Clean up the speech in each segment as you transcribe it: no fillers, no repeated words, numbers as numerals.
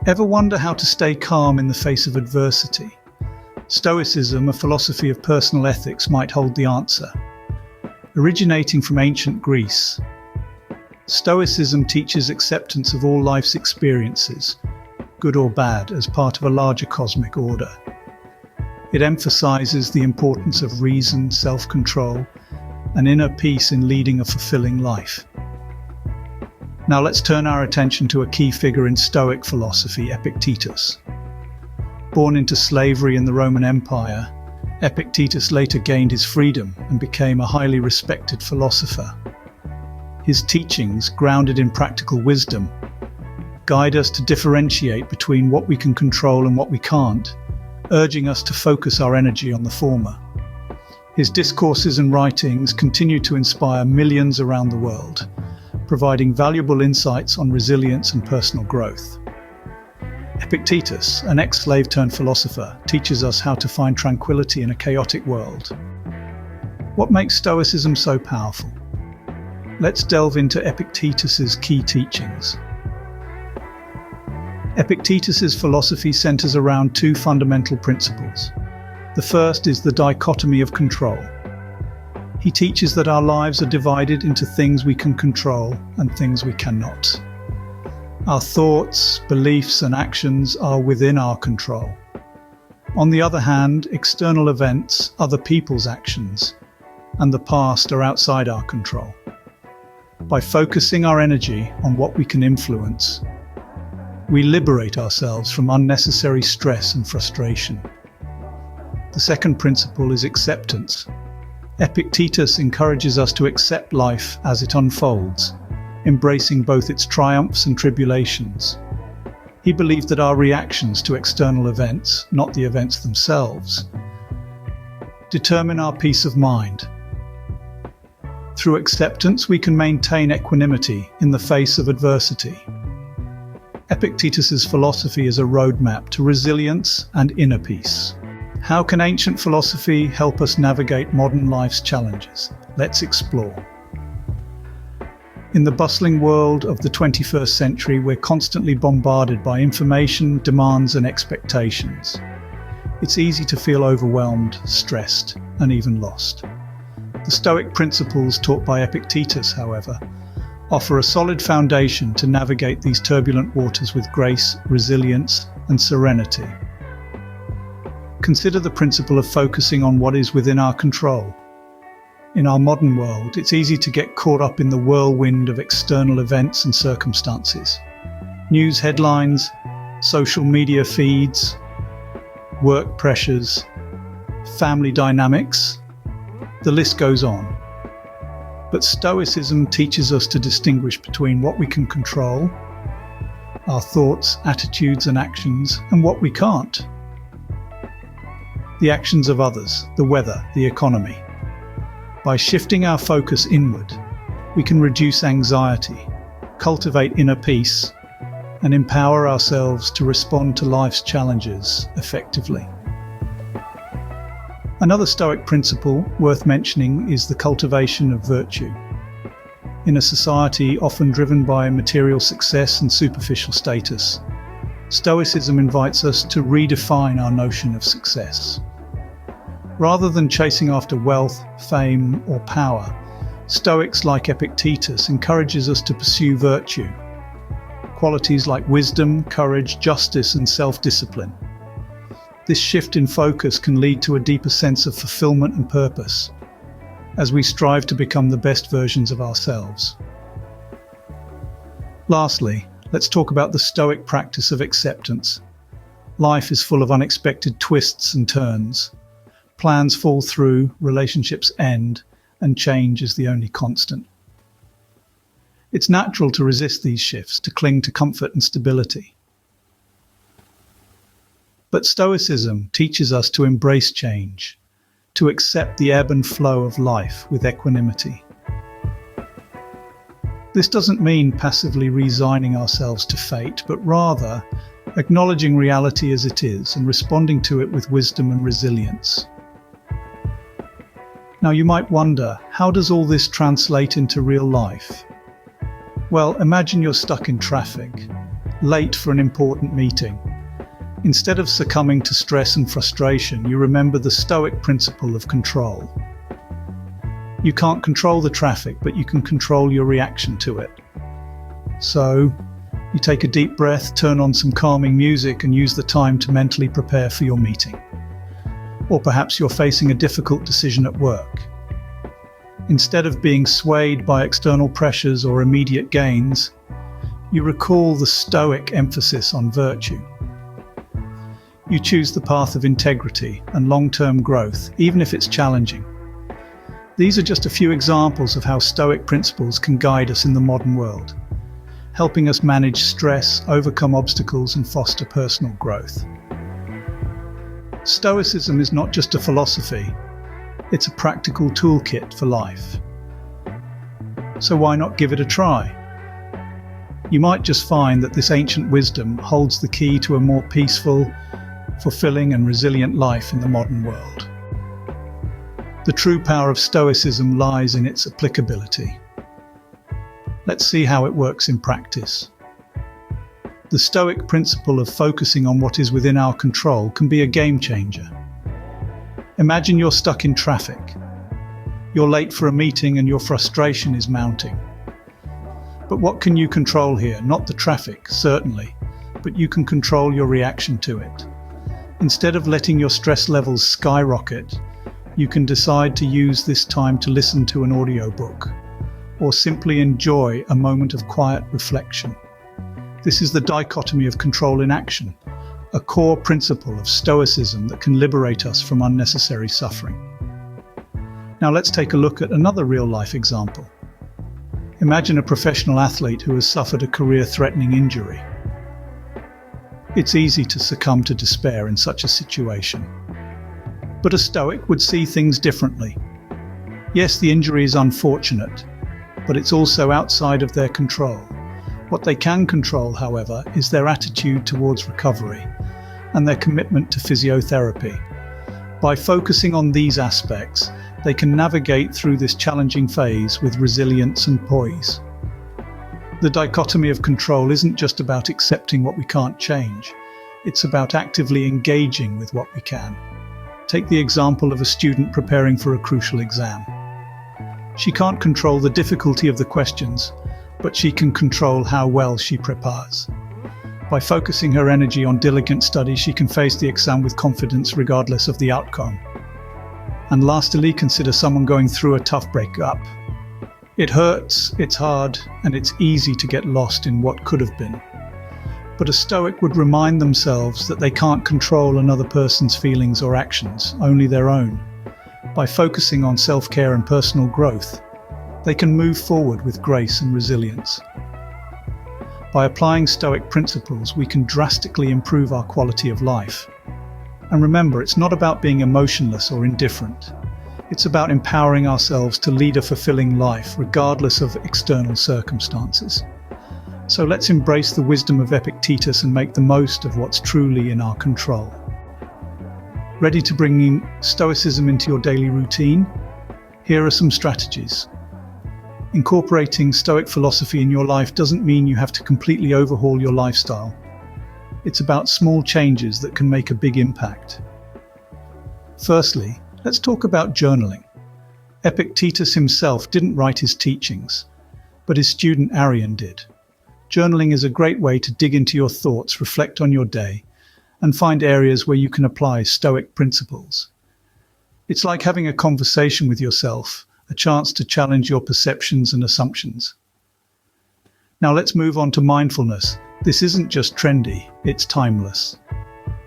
Ever wonder how to stay calm in the face of adversity? Stoicism, a philosophy of personal ethics, might hold the answer. Originating from ancient Greece, Stoicism teaches acceptance of all life's experiences, good or bad, as part of a larger cosmic order. It emphasizes the importance of reason, self-control, and inner peace in leading a fulfilling life. Now let's turn our attention to a key figure in Stoic philosophy, Epictetus. Born into slavery in the Roman Empire, Epictetus later gained his freedom and became a highly respected philosopher. His teachings, grounded in practical wisdom, guide us to differentiate between what we can control and what we can't, urging us to focus our energy on the former. His discourses and writings continue to inspire millions around the world, providing valuable insights on resilience and personal growth. Epictetus, an ex-slave turned philosopher, teaches us how to find tranquility in a chaotic world. What makes Stoicism so powerful? Let's delve into Epictetus's key teachings. Epictetus's philosophy centers around two fundamental principles. The first is the dichotomy of control. He teaches that our lives are divided into things we can control and things we cannot. Our thoughts, beliefs, and actions are within our control. On the other hand, external events, other people's actions, and the past are outside our control. By focusing our energy on what we can influence, we liberate ourselves from unnecessary stress and frustration. The second principle is acceptance. Epictetus encourages us to accept life as it unfolds, embracing both its triumphs and tribulations. He believed that our reactions to external events, not the events themselves, determine our peace of mind. Through acceptance, we can maintain equanimity in the face of adversity. Epictetus's philosophy is a roadmap to resilience and inner peace. How can ancient philosophy help us navigate modern life's challenges? Let's explore. In the bustling world of the 21st century, we're constantly bombarded by information, demands, and expectations. It's easy to feel overwhelmed, stressed, and even lost. The Stoic principles taught by Epictetus, however, offer a solid foundation to navigate these turbulent waters with grace, resilience, and serenity. Consider the principle of focusing on what is within our control. In our modern world, it's easy to get caught up in the whirlwind of external events and circumstances. News headlines, social media feeds, work pressures, family dynamics, the list goes on. But Stoicism teaches us to distinguish between what we can control, our thoughts, attitudes, and actions, and what we can't. The actions of others, the weather, the economy. By shifting our focus inward, we can reduce anxiety, cultivate inner peace, and empower ourselves to respond to life's challenges effectively. Another Stoic principle worth mentioning is the cultivation of virtue. In a society often driven by material success and superficial status, Stoicism invites us to redefine our notion of success. Rather than chasing after wealth, fame, or power, Stoics like Epictetus encourages us to pursue virtue, qualities like wisdom, courage, justice, and self-discipline. This shift in focus can lead to a deeper sense of fulfillment and purpose, as we strive to become the best versions of ourselves. Lastly, let's talk about the Stoic practice of acceptance. Life is full of unexpected twists and turns. Plans fall through, relationships end, and change is the only constant. It's natural to resist these shifts, to cling to comfort and stability. But Stoicism teaches us to embrace change, to accept the ebb and flow of life with equanimity. This doesn't mean passively resigning ourselves to fate, but rather acknowledging reality as it is and responding to it with wisdom and resilience. Now you might wonder, how does all this translate into real life? Well, imagine you're stuck in traffic. late for an important meeting. Instead of succumbing to stress and frustration, you remember the Stoic principle of control. You can't control the traffic, but you can control your reaction to it. So, you take a deep breath, turn on some calming music, and use the time to mentally prepare for your meeting. Or perhaps you're facing a difficult decision at work. Instead of being swayed by external pressures or immediate gains, you recall the Stoic emphasis on virtue. You choose the path of integrity and long-term growth, even if it's challenging. These are just a few examples of how Stoic principles can guide us in the modern world, helping us manage stress, overcome obstacles, and foster personal growth. Stoicism is not just a philosophy, it's a practical toolkit for life. So why not give it a try? You might just find that this ancient wisdom holds the key to a more peaceful, fulfilling, and resilient life in the modern world. The true power of Stoicism lies in its applicability. Let's see how it works in practice. The Stoic principle of focusing on what is within our control can be a game changer. Imagine you're stuck in traffic. You're late for a meeting and your frustration is mounting. But what can you control here? Not the traffic, certainly, but you can control your reaction to it. Instead of letting your stress levels skyrocket, you can decide to use this time to listen to an audiobook, or simply enjoy a moment of quiet reflection. This is the dichotomy of control in action, a core principle of Stoicism that can liberate us from unnecessary suffering. Now let's take a look at another real-life example. Imagine a professional athlete who has suffered a career-threatening injury. It's easy to succumb to despair in such a situation. But a Stoic would see things differently. Yes, the injury is unfortunate, but it's also outside of their control. What they can control, however, is their attitude towards recovery and their commitment to physiotherapy. By focusing on these aspects, they can navigate through this challenging phase with resilience and poise. The dichotomy of control isn't just about accepting what we can't change. It's about actively engaging with what we can. Take the example of a student preparing for a crucial exam. She can't control the difficulty of the questions, but she can control how well she prepares. By focusing her energy on diligent study, she can face the exam with confidence regardless of the outcome. And lastly, consider someone going through a tough breakup. It hurts, it's hard, and it's easy to get lost in what could have been. But a Stoic would remind themselves that they can't control another person's feelings or actions, only their own. By focusing on self-care and personal growth, they can move forward with grace and resilience. By applying Stoic principles, we can drastically improve our quality of life. And remember, it's not about being emotionless or indifferent. It's about empowering ourselves to lead a fulfilling life, regardless of external circumstances. So let's embrace the wisdom of Epictetus and make the most of what's truly in our control. Ready to bring in Stoicism into your daily routine? Here are some strategies. Incorporating Stoic philosophy in your life doesn't mean you have to completely overhaul your lifestyle. It's about small changes that can make a big impact. Firstly, let's talk about journaling. Epictetus himself didn't write his teachings, but his student Arion did. Journaling is a great way to dig into your thoughts, reflect on your day, and find areas where you can apply Stoic principles. It's like having a conversation with yourself, a chance to challenge your perceptions and assumptions. Now let's move on to mindfulness. This isn't just trendy, it's timeless.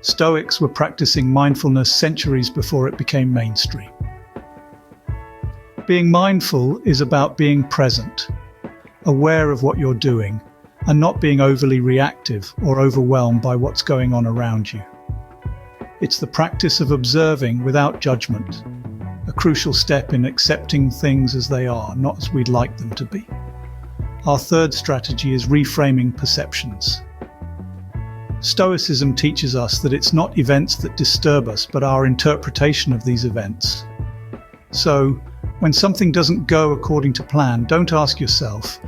Stoics were practicing mindfulness centuries before it became mainstream. Being mindful is about being present, aware of what you're doing, and not being overly reactive or overwhelmed by what's going on around you. It's the practice of observing without judgment, a crucial step in accepting things as they are, not as we'd like them to be. Our third strategy is reframing perceptions. Stoicism teaches us that it's not events that disturb us, but our interpretation of these events. So, when something doesn't go according to plan, don't ask yourself,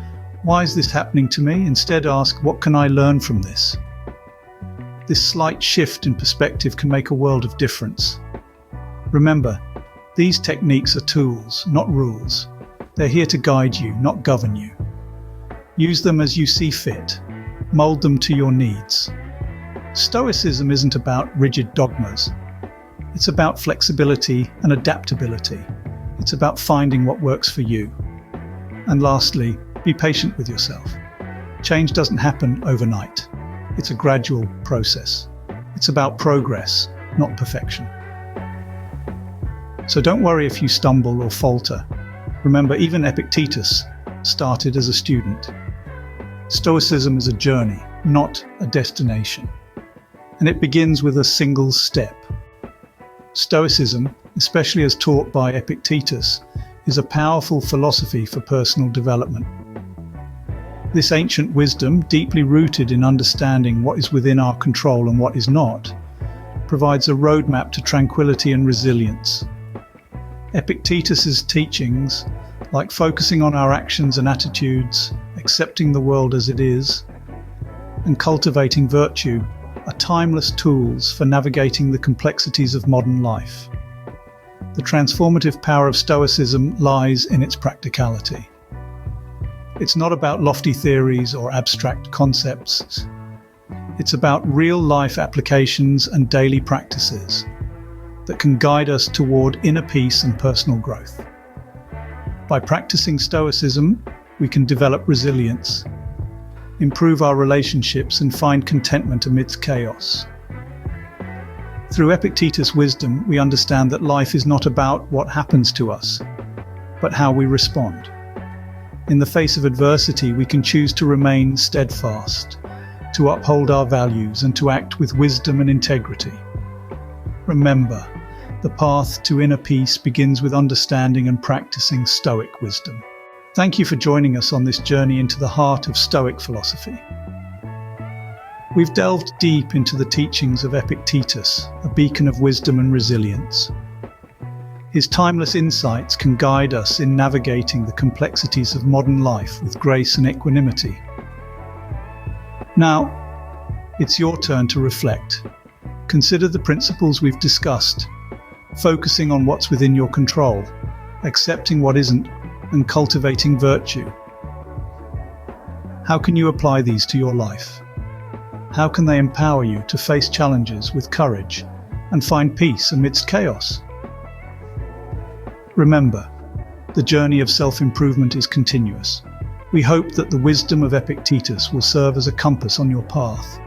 Why is this happening to me? Instead ask, what can I learn from this? This slight shift in perspective can make a world of difference. Remember, these techniques are tools, not rules. They're here to guide you, not govern you. Use them as you see fit. Mold them to your needs. Stoicism isn't about rigid dogmas. It's about flexibility and adaptability. It's about finding what works for you. And lastly, be patient with yourself. Change doesn't happen overnight. It's a gradual process. It's about progress, not perfection. So don't worry if you stumble or falter. Remember, even Epictetus started as a student. Stoicism is a journey, not a destination. And it begins with a single step. Stoicism, especially as taught by Epictetus, is a powerful philosophy for personal development. This ancient wisdom, deeply rooted in understanding what is within our control and what is not, provides a roadmap to tranquility and resilience. Epictetus's teachings, like focusing on our actions and attitudes, accepting the world as it is, and cultivating virtue, are timeless tools for navigating the complexities of modern life. The transformative power of Stoicism lies in its practicality. It's not about lofty theories or abstract concepts. It's about real-life applications and daily practices that can guide us toward inner peace and personal growth. By practicing Stoicism, we can develop resilience, improve our relationships, and find contentment amidst chaos. Through Epictetus' wisdom, we understand that life is not about what happens to us, but how we respond. In the face of adversity, we can choose to remain steadfast, to uphold our values, and to act with wisdom and integrity. Remember, the path to inner peace begins with understanding and practicing Stoic wisdom. Thank you for joining us on this journey into the heart of Stoic philosophy. We've delved deep into the teachings of Epictetus, a beacon of wisdom and resilience. His timeless insights can guide us in navigating the complexities of modern life with grace and equanimity. Now, it's your turn to reflect. Consider the principles we've discussed, focusing on what's within your control, accepting what isn't, and cultivating virtue. How can you apply these to your life? How can they empower you to face challenges with courage and find peace amidst chaos? Remember, the journey of self-improvement is continuous. We hope that the wisdom of Epictetus will serve as a compass on your path.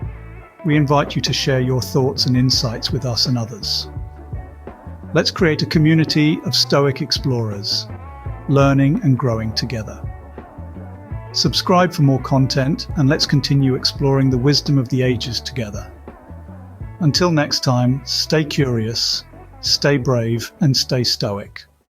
We invite you to share your thoughts and insights with us and others. Let's create a community of Stoic explorers, learning and growing together. Subscribe for more content, and let's continue exploring the wisdom of the ages together. Until next time, stay curious, stay brave, and stay Stoic.